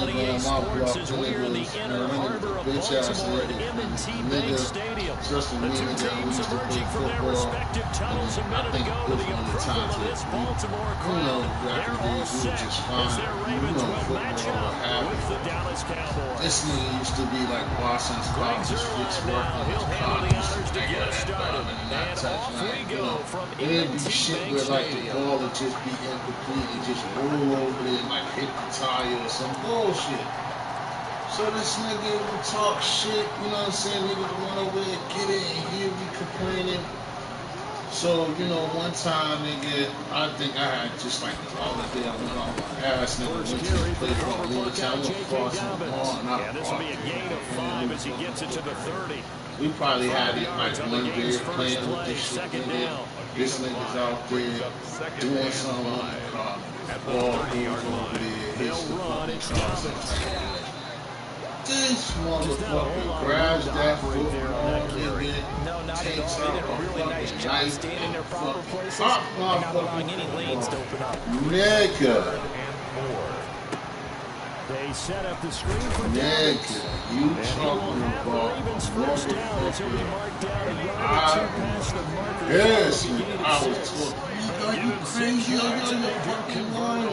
28 Sports as we are in the inner harbor of Baltimore at M&T Bank Stadium. The two teams emerging from their respective tunnels a minute ago to the approval of this Baltimore crowd. They're all set as their Ravens will match up with the Dallas Cowboys. This nigga used to be like Boston Scott, just fix working he'll his handle car. the honors to get us started. And off we go from M&T Bank Stadium. Like the Stadium. ball would just be incomplete and just roll over there and like hit the tire or some bullshit. So this nigga would talk shit, you know what I'm saying? Nigga would run over there, get it, and hear me complaining. So, you know, one time, nigga, I think I had just like the other day, I went on my ass, nigga, went to the place for a little time, I went crossing the ball, and I this will be a gain of 5 as he gets it to the 30. We probably had it like one day playing with this shit, nigga. This nigga's out there doing something on the car. Ball goes over there, hits the fucking car, something. This motherfucker grabs that football, nigga, takes out a fucking knife and fucking pop my fucking nigga. They set up the screen for nigga, you talking about first down as he'll be marked down a yard or two past the marker. Yes, I was talking. Are you crazy? Are you fucking lying?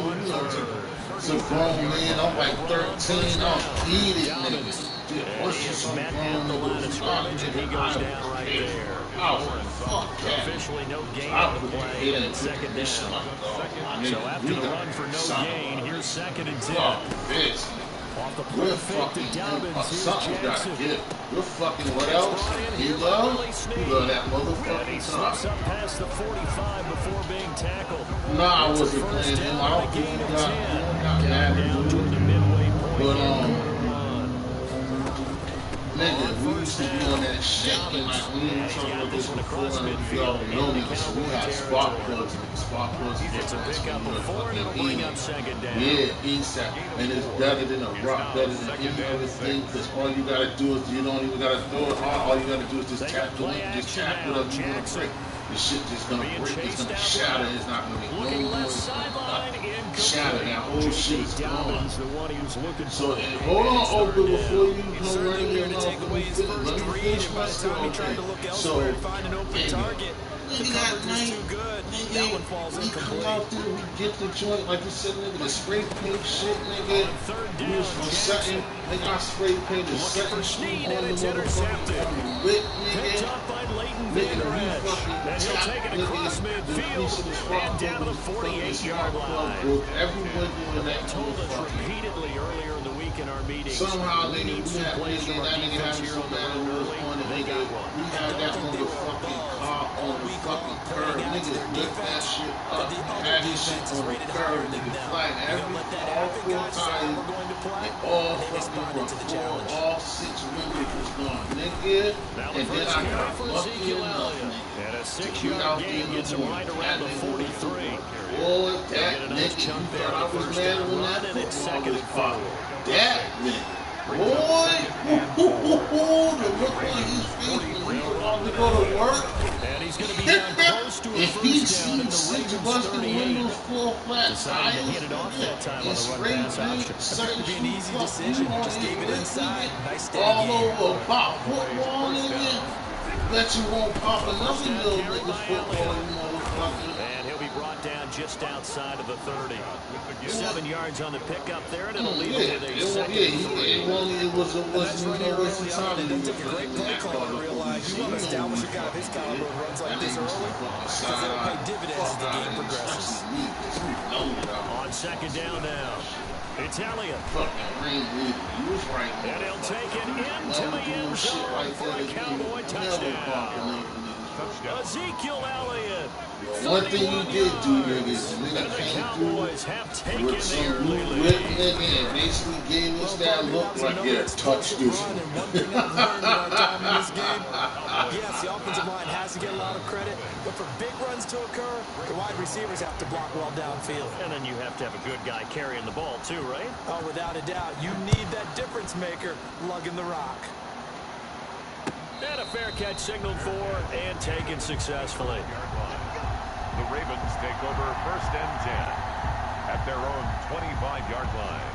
It's a grown man, I'm like 13, I'm eating niggas. Dude, what's this grown niggas? He goes down right there. Fuck that. Officially no gain on the play, and it's second down. So after the run for no gain, here's 2nd and 10. Off the play fake to Dobbins, here's Jackson. We're fucking what else? You love that motherfucking he slips up past the 45 before being tackled. Nah, I wasn't playing him. I don't think he got mad at me. But, nigga, we used to be on that shit, and like, we didn't talk about this before, and we all know niggas, so we had spark plugs, He gets a pickup of 4, and it'll bring up 2nd down. Yeah, ASAP, and it's better than a rock, better than any other thing, because all you gotta do is, you don't even gotta do it, all you gotta do is just tap the link, just tap whatever you wanna break. The shit just gonna break, it's gonna shatter, it's not gonna be no noise, shatter, that whole shit is gone. So, hold on, Oprah, before you go running your mouth, let me finish my story, okay? So, nigga got night, nigga, we come out there, we get the joint, like you said, nigga, the spray paint shit, nigga, we was from Sutton, nigga, I spray painted Sutton shit on the motherfucking whip, nigga, we fucking tap, nigga, and down to the 48-yard line. Everyone doing that told us repeatedly earlier in the week in our meeting. Somehow, nigga, we had that nigga having some bad rules on it, nigga, we had that motherfucking car on the fucking curb, nigga, lift that shit up, had this shit on the curb, nigga, flying all 4 tires, and all fucking all 6 windows was gone, nigga, and then I got lucky enough, nigga, and a 6-yard gain gets him right around the 43. Boy, that nigga, you thought I was mad when that football was popping. That nigga. Boy, the look on his face when he about to go to work. And he's going to be down close to a first down in the Ravens 38. Windows, 4 flat tires, and spray paint, certain be an easy decision. Just gave it inside. Nice steady all game. over pop football, nigga. Bet you won't pop another little nigga football, you motherfucker. And he'll be brought down just outside of the 30. 7 yards on the pickup there, and it'll leave it with a second. It wasn't no waste of time. It took a great play call to realize you want to establish a guy of his caliber who runs like this early because it'll pay dividends as the game progresses. On 2nd down now, it's Elliott. And he'll take it into the end zone for a Cowboy touchdown. Ezekiel Elliott. One thing you did do, niggas, nigga came through with some blue whip, nigga, and basically gave us that look like, yeah, touch this one. Yes, the offensive line has to get a lot of credit, but for big runs to occur, the wide receivers have to block well downfield. And then you have to have a good guy carrying the ball too, right? Oh, without a doubt. You need that difference maker lugging the rock. And a fair catch signaled for and taken successfully. The Ravens take over 1st and 10 at their own 25-yard line.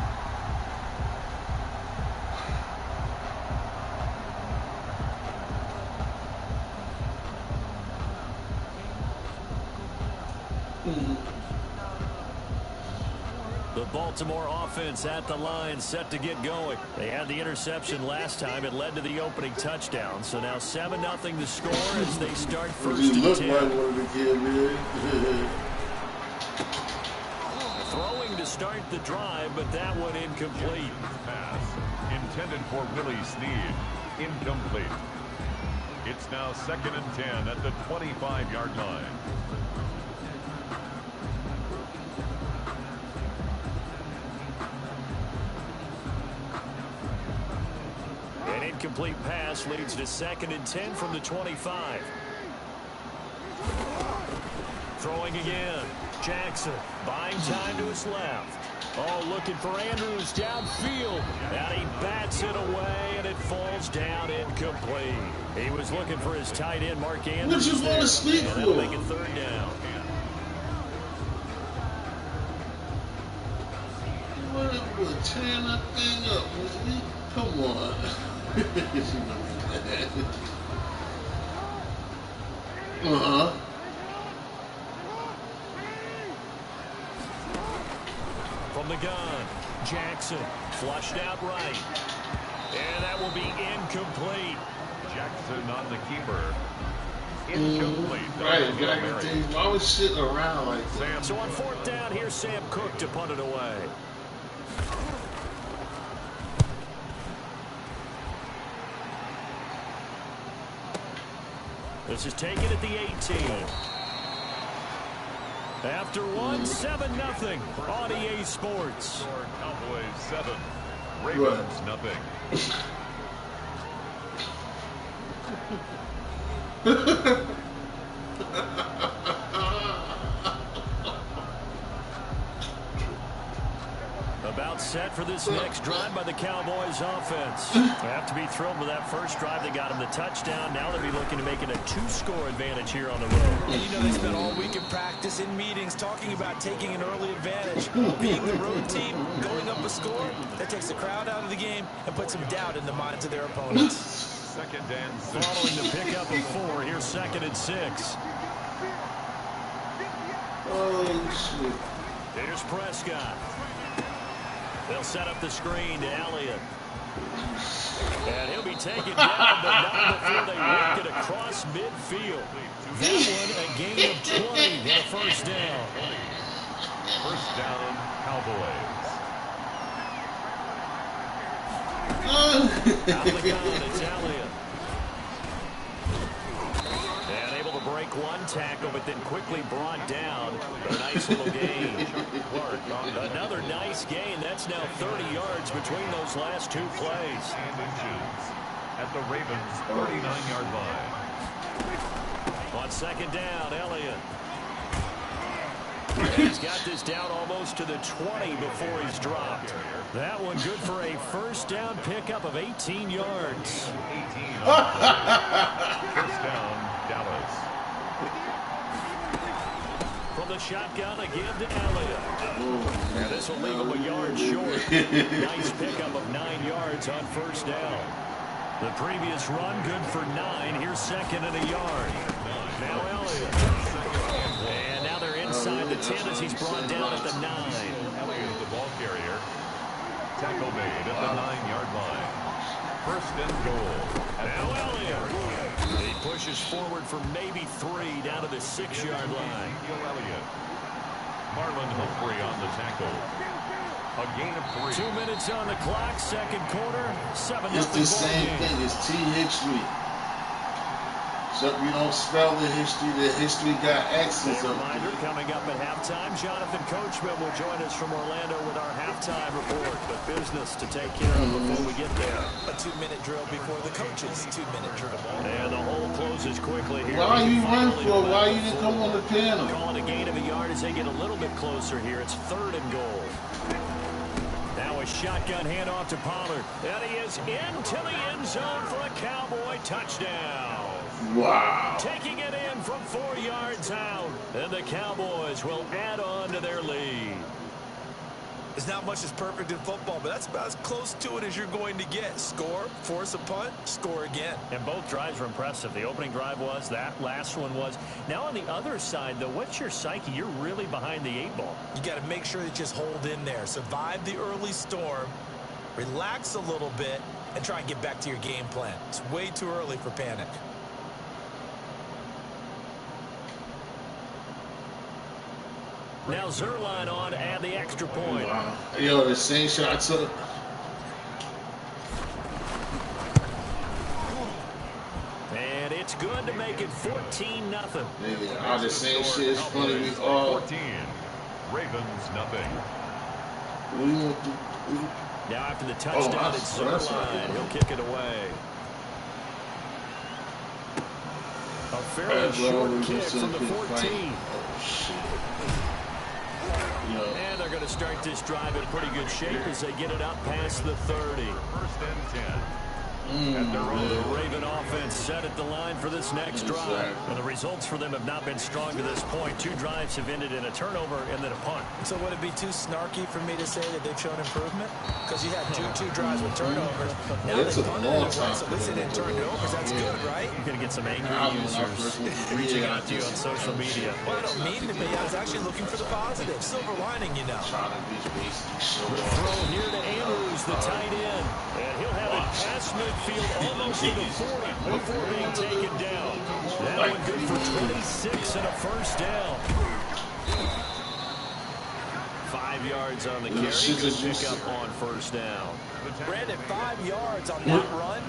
The Baltimore offense at the line, set to get going. They had the interception last time. It led to the opening touchdown. So now 7-0 to score as they start first and 10. Like one of the kids, man. Throwing to start the drive, but that one incomplete. Pass intended for Willie Snead. Incomplete. It's now 2nd and 10 at the 25-yard line. An incomplete pass leads to 2nd and 10 from the 25. Throwing again. Jackson buying time to his left. Oh, looking for Andrews downfield. And he bats it away, and it falls down incomplete. He was looking for his tight end, Mark Andrews. What you want to speak for? That'll make it 3rd down. What was tearing that thing up, wasn't he? Come on. From the gun, Jackson flushed out right. And that will be incomplete. Jackson on the keeper. Incomplete. Right, why was shit around like that? So on 4th down, here's Sam Cook to punt it away. This is taken at the 18. After one, 7-0 on EA Sports. Cowboys 7, Ravens nothing. About set for this next drive by the Cowboys offense. They have to be thrilled with that first drive. They got him the touchdown. Now they'll be looking to make it a 2-score advantage here on the road. And you know they spent all week in practice, in meetings, talking about taking an early advantage. Being the road team, going up a score, that takes the crowd out of the game and puts some doubt in the minds of their opponents. 2nd and 6. Following the pickup of 4, here's 2nd and 6. Oh, shit. Here's Prescott. They'll set up the screen to Elliott. And he'll be taken down, but not before they work it across midfield. That one a gain of 20 and a 1st down. 1st down, Cowboys. Out the gun, it's Elliott. And able to break one tackle, but then quickly brought down. A nice little gain. Another nice gain. That's now 30 yards between those last 2 plays. And inches at the Ravens' 39-yard line. On 2nd down, Elliott. And he's got this down almost to the 20 before he's dropped. That one good for a 1st down pickup of 18 yards. 18 on 1st down, Dallas. From the shotgun again to Elliott. And this will leave him a yard short. Nice pickup of 9 yards on 1st down. The previous run good for 9. Here's 2nd and a yard. Now Elliott. And now they're inside the 10 as he's brought down at the 9. Elliott is the ball carrier. Tackle made at the 9-yard line. 1st and goal. Now Elliott. He pushes forward for maybe 3 down to the 6-yard line. Elliott. Marlon Humphrey on the tackle. A gain of 3. 2 minutes on the clock, 2nd quarter. 7-0. It's the same thing. It's T. History. So you don't spell the history got X's up Reminder coming up at halftime. Jonathan Coachman will join us from Orlando with our halftime report. But business to take care of before we get there. A 2-minute drill before the coaches' 2-minute drill. And the hole closes quickly here. Why you run for? Why you didn't come on the panel? Calling a gain of a yard as they get a little bit closer here. It's 3rd and goal. Now a shotgun handoff to Pollard. And he is into the end zone for a Cowboy touchdown. Wow. Taking it in from 4 yards out. And the Cowboys will add on to their lead. There's not much that's perfect in football, but that's about as close to it as you're going to get. Score, force a punt, score again. And both drives were impressive. The opening drive was, that last one was. Now on the other side, though, what's your psyche? You're really behind the 8 ball. You got to make sure you just hold in there. Survive the early storm, relax a little bit, and try and get back to your game plan. It's way too early for panic. Now Zerline on to add the extra point. Yo, the same shot I took. And it's good to make it 14-0. Nigga, the same shit is funny. We all 14. Ravens nothing. What do you want to do? Now after the touchdown, it's Zerline. He'll kick it away. A fairly short kick from the 14. Oh, shit. And they're going to start this drive in pretty good shape as they get it up past the 30. First and 10. The Raven offense set at the line for this next drive. And the results for them have not been strong to this point. 2 drives have ended in a turnover and then a punt. So would it be too snarky for me to say that they've shown improvement? Because you had two drives with turnovers. Now they punted it away, so at least they didn't turn turnovers. That's good, right? You're going to get some angry users reaching out to you on social media. Well, I don't mean to be. I was actually looking for the positive. Silver lining, you know. Throw here to Andrews, the tight end. And he'll have it past midfield almost to the 40 before being taken down. That one good for 26 and a first down. 5 yards on the carry. Good pick up on first down. Brandon, 5 yards on that run.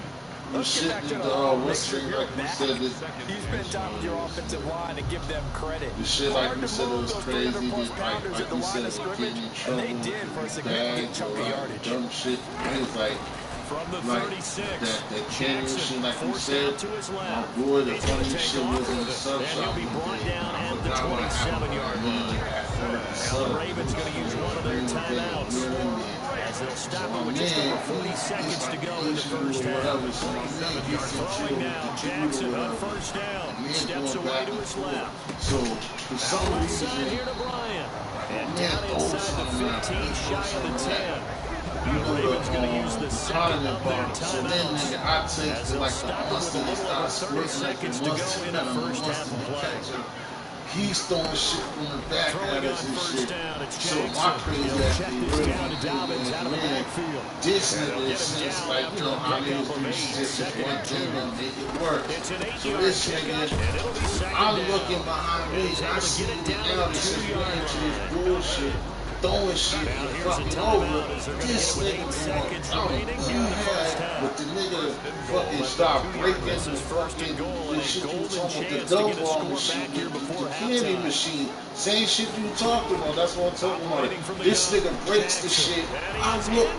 Let's get back to the make sure you're back. You spend time with your offensive line and give them credit. The shit like you said was crazy. Like you said, and they did for a significant chunk of yardage. Dumb shit. It was like from the 36, that canyon shit, like you said, my boy, the funny shit was in the sub shop. And he'll be brought down at the 27-yard line. Now the Ravens going to use one of their timeouts as they'll stop it with just over 40 seconds to go in the first half. Throwing now, Jackson on first down. Steps away to his left. So, for some reason, here to Bryant. And down inside the 15, shy of the 10. The Ravens going to use the second of their timeouts as they'll stop it with a little over 30 seconds to go in the first half of play. He's throwing shit from the back at us and shit. So my crazy ass this nigga is just like, you know, how they was doing shit just one thing and make it work. So this nigga, I'm looking behind me and I see him now this is running into this bullshit. Throwing shit fucking over. This nigga but the nigga fucking start breaking the fucking the shit you talking about, the dope ball machine, the candy machine. Same shit you talking about, that's what I'm talking about. This nigga breaks the shit. I look,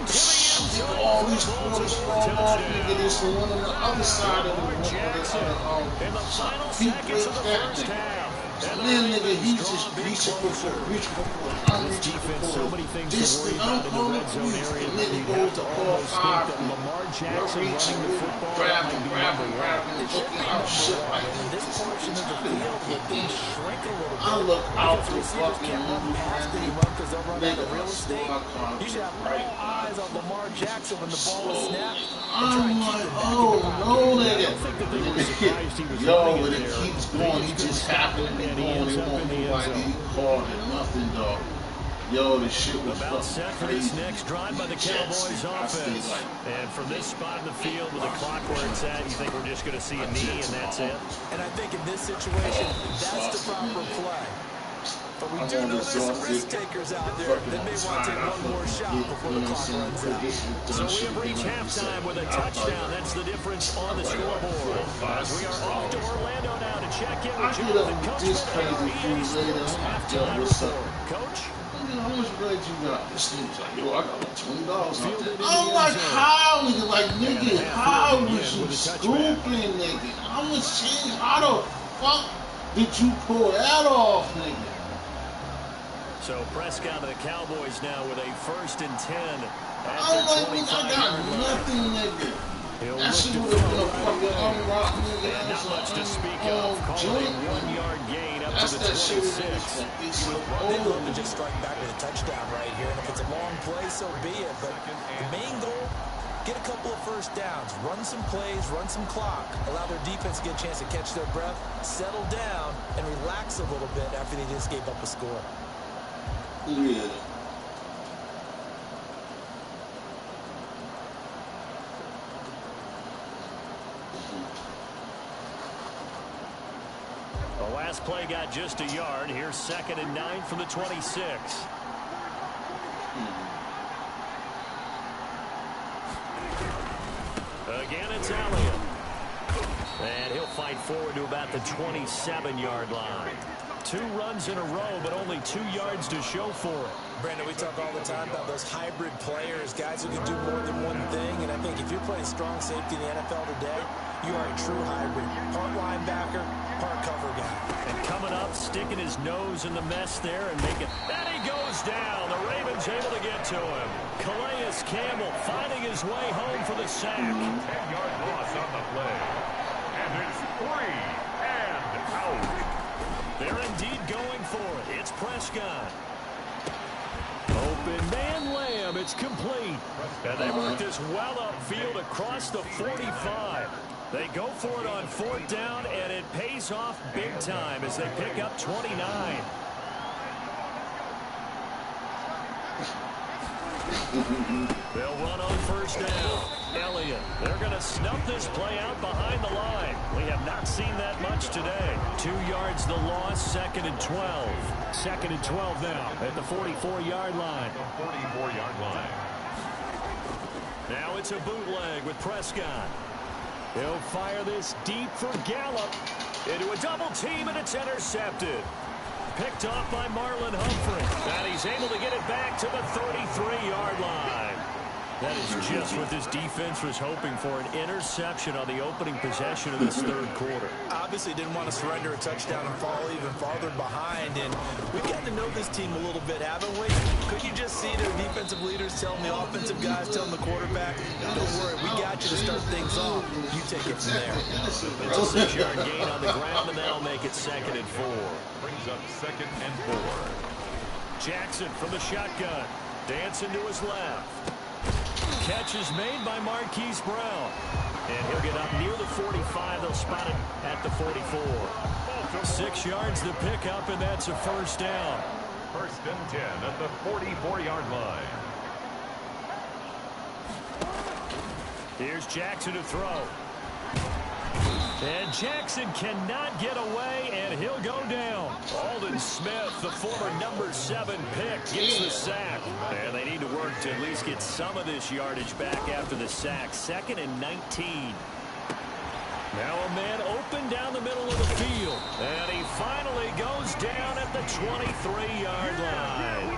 all these quarters fall off, nigga. There's the one on the other side of the room. He breaks that thing. And then, nigga, he just reaching for I'm reaching for this thing. I'm calling for you. The nigga goes to all 5. Lamar Jackson running the football. Grabbing, looking out shit like this portion of the field would be shrink a little bit. I look out for fucking nigga, real estate. You should have all eyes on Lamar Jackson when the ball is snapped. I'm like, oh no, nigga. Yo, but it keeps going. He just happened to be going. He won't move like he called it. Nothing, dog. Yo, this shit was about set for this next drive by the Cowboys offense. And from this spot in the field with the clock where it's at, you think we're just going to see a knee and that's it? And I think in this situation, that's the proper play. But we do know there's some risk takers out there that may want to take one more shot before the clock runs out. So we have reached halftime with a touchdown. That's the difference on the scoreboard. As we are off to Orlando now to check in with Jonathan Coachman, halftime report. Coach? How much bread you got? This nigga's like, yo, I got like $20 out there. I'm like, how, nigga? Like, nigga, how was you scooping, nigga? How much change? How the fuck did you pull that off, nigga? So Prescott of the Cowboys now with a 1st and 10. I'm like, nigga, I got nothing, nigga. He'll That look shit to would have been throw a fucking unrock, nigga. and That's not much to speak an of. Calling a joint. 1-yard gain up That's to the that shit 26. that is fucking so They'd love to old. just strike back with a touchdown right here, and if it's a long play, so be it. But the main goal, get a couple of first downs, run some plays, run some clock, allow their defense to get a chance to catch their breath, settle down, and relax a little bit after they just gave up a score. Yeah. The last play got just a yard. Here's 2nd and 9 from the 26. Again, it's Elliott. And he'll fight forward to about the 27-yard line. 2 runs in a row, but only 2 yards to show for it. Brandon, we talk all the time about those hybrid players, guys who can do more than one thing. And I think if you're playing strong safety in the NFL today, you are a true hybrid. Part linebacker, part cover guy. And coming up, sticking his nose in the mess there and making... And he goes down. The Ravens able to get to him. Calais Campbell finding his way home for the sack. 10-yard loss on the play. And it's 3 and out. They're indeed going for it. It's Prescott. Open man Lamb. It's complete. And they work this well upfield across the 45. They go for it on 4th down, and it pays off big time as they pick up 29. They'll run on 1st down. Elliott, they're going to snuff this play out behind the line. We have not seen that much today. 2 yards the loss, 2nd and 12. 2nd and 12 now at the 44-yard line. The 44-yard line. Now it's a bootleg with Prescott. He'll fire this deep for Gallup. Into a double team, and it's intercepted. Picked off by Marlon Humphrey. And he's able to get it back to the 33-yard line. That is just what this defense was hoping for, an interception on the opening possession of this 3rd quarter. Obviously didn't want to surrender a touchdown and fall even farther behind. And we've gotten to know this team a little bit, haven't we? Could you just see their defensive leaders telling the offensive guys, telling the quarterback, don't worry, we got you to start things off. You take it from there. It's a 6-yard gain on the ground, and that'll make it 2nd and 4. Brings up 2nd and 4. Jackson from the shotgun. Dancing to his left. Catch is made by Marquise Brown. And he'll get up near the 45. They'll spot him at the 44. 6 yards to pick up, and that's a 1st down. 1st and 10 at the 44-yard line. Here's Jackson to throw. And Jackson cannot get away, and he'll go down. Alden Smith, the former number 7 pick, gets the sack. And they need to work to at least get some of this yardage back after the sack. 2nd and 19. Now a man open down the middle of the field. And he finally goes down at the 23-yard line.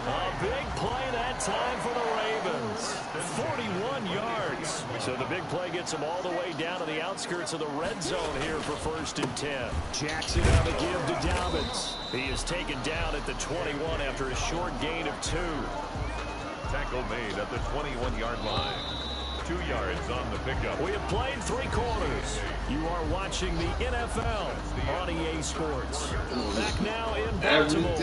A big play that time for the Ravens. 41 yards. So the big play gets them all the way down to the outskirts of the red zone here for 1st and 10. Jackson on the give to Dobbins. He is taken down at the 21 after a short gain of 2. Tackle made at the 21-yard line. 2 yards on the pickup. We have played 3 quarters. You are watching the NFL on EA Sports. Back now in Baltimore.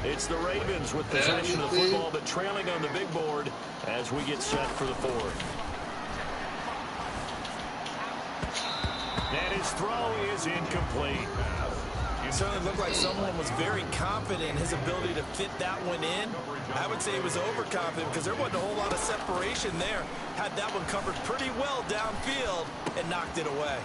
It's the Ravens with possession of the football, but trailing on the big board as we get set for the 4th. And his throw is incomplete. It certainly looked like someone was very confident in his ability to fit that one in. I would say he was overconfident because there wasn't a whole lot of separation there. Had that one covered pretty well downfield and knocked it away.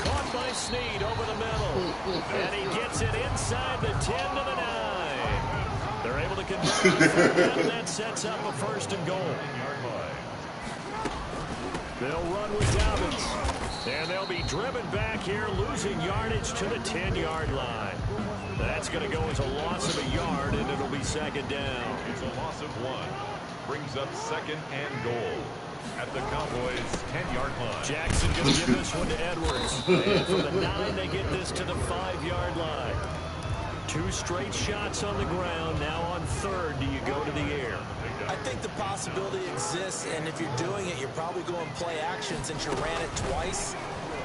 Caught by Snead over the middle. And he gets it inside the 10 to the 9. They're able to convert, and that sets up a 1st and goal. They'll run with Dobbins. And they'll be driven back here, losing yardage to the 10-yard line. That's going to go as a loss of a yard, and it'll be 2nd down. It's a loss of 1. Brings up 2nd and goal at the Cowboys' 10-yard line. Jackson going to give this one to Edwards. And from the 9, they get this to the 5-yard line. 2 straight shots on the ground. Now on 3rd, do you go to the air? I think the possibility exists, and if you're doing it, you're probably going play action since you ran it twice.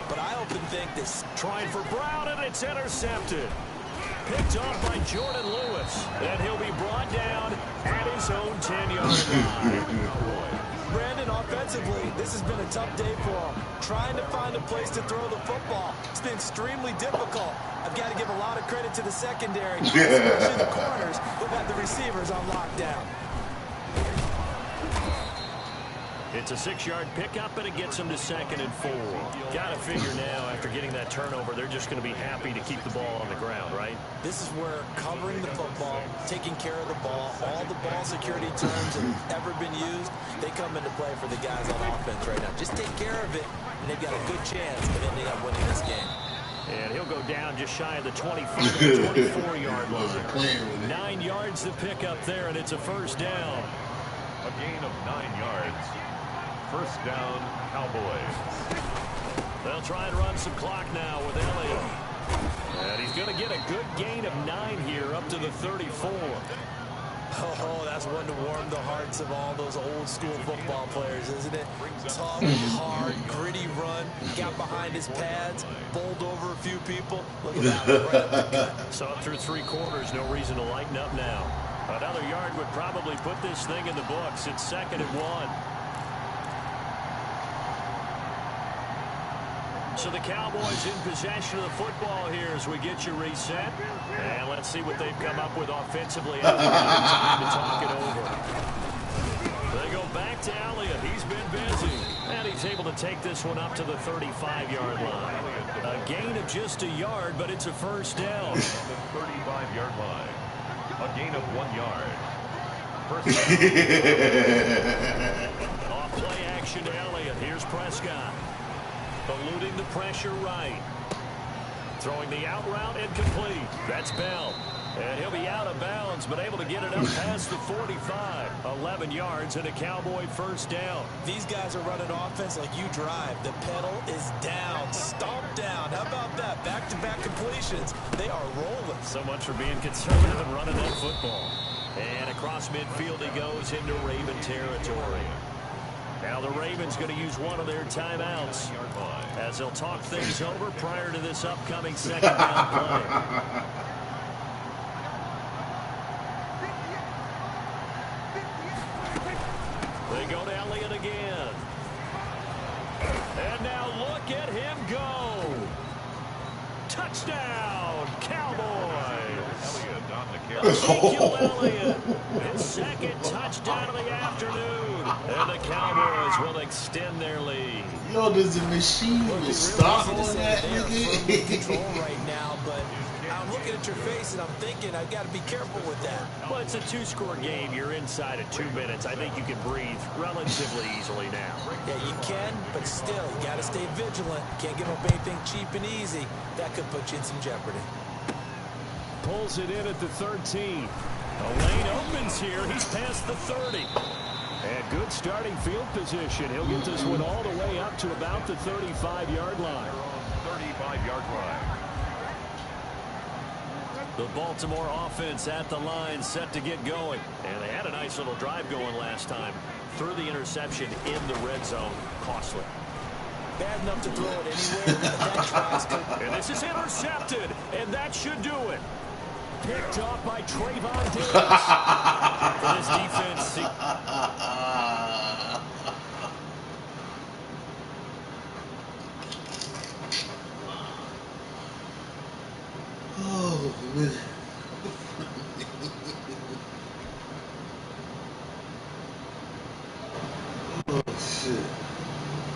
But I often think this. Trying for Brown, and it's intercepted. Picked off by Jordan Lewis, and he'll be brought down at his own 10-yard line. Brandon, offensively, this has been a tough day for him. Trying to find a place to throw the football. It's been extremely difficult. I've got to give a lot of credit to the secondary, especially the corners, who have the receivers on lockdown. It's a 6-yard pickup, and it gets them to 2nd and 4. Got to figure now, after getting that turnover, they're just going to be happy to keep the ball on the ground, right? This is where covering the football, taking care of the ball, all the ball security terms that have ever been used, they come into play for the guys on offense right now. Just take care of it, and they've got a good chance of ending up winning this game. And he'll go down just shy of the 24-yard line. 9 yards to pick up there, and it's a first down. A gain of 9 yards. First down, Cowboys. They'll try and run some clock now with Elliott. And he's going to get a good gain of 9 here up to the 34. Oh, that's one to warm the hearts of all those old-school football players, isn't it? Tough, hard, gritty run. Got behind his pads, bowled over a few people. Look at that one, right up the gut. So through 3 quarters, no reason to lighten up now. Another yard would probably put this thing in the books. It's 2nd and 1. So the Cowboys in possession of the football here as we get you reset. And let's see what they've come up with offensively. Time to talk it over. They go back to Elliott. He's been busy. And he's able to take this one up to the 35-yard line. A gain of just a yard, but it's a first down. The 35-yard line. A gain of 1 yard. First down. Off play action to Elliott. Here's Prescott. Eluding the pressure right. Throwing the out route incomplete. That's Bell. And he'll be out of bounds, but able to get it up past the 45. 11 yards and a Cowboy first down. These guys are running offense like you drive. The pedal is down. Stomp down. How about that? Back-to-back completions. They are rolling. So much for being conservative and running that football. And across midfield he goes into Raven territory. Now the Ravens going to use one of their timeouts as they'll talk things over prior to this upcoming 2nd down play. They go to Elliott again. And now look at him go. Touchdown, Cowboys. Elliott on the carry. Ezekiel Elliott, his 2nd touchdown of the afternoon. And the Cowboys will extend their lead. Yo, does the machine really stop on that, nigga? Control right now, but I'm looking at your face and I'm thinking I've got to be careful with that. Well, it's a 2-score game. You're inside of 2 minutes. I think you can breathe relatively easily now. Yeah, you can, but still, you got to stay vigilant. Can't give up anything cheap and easy. That could put you in some jeopardy. Pulls it in at the 13. A lane opens here. He's past the 30. And good starting field position. He'll get this one all the way up to about the 35-yard line. 35-yard line. The Baltimore offense at the line, set to get going. And they had a nice little drive going last time. Threw the interception in the red zone. Costly. Bad enough to throw it anywhere. That tries to... And this is intercepted. And that should do it. Picked off by Trayvon Diggs. For this defense.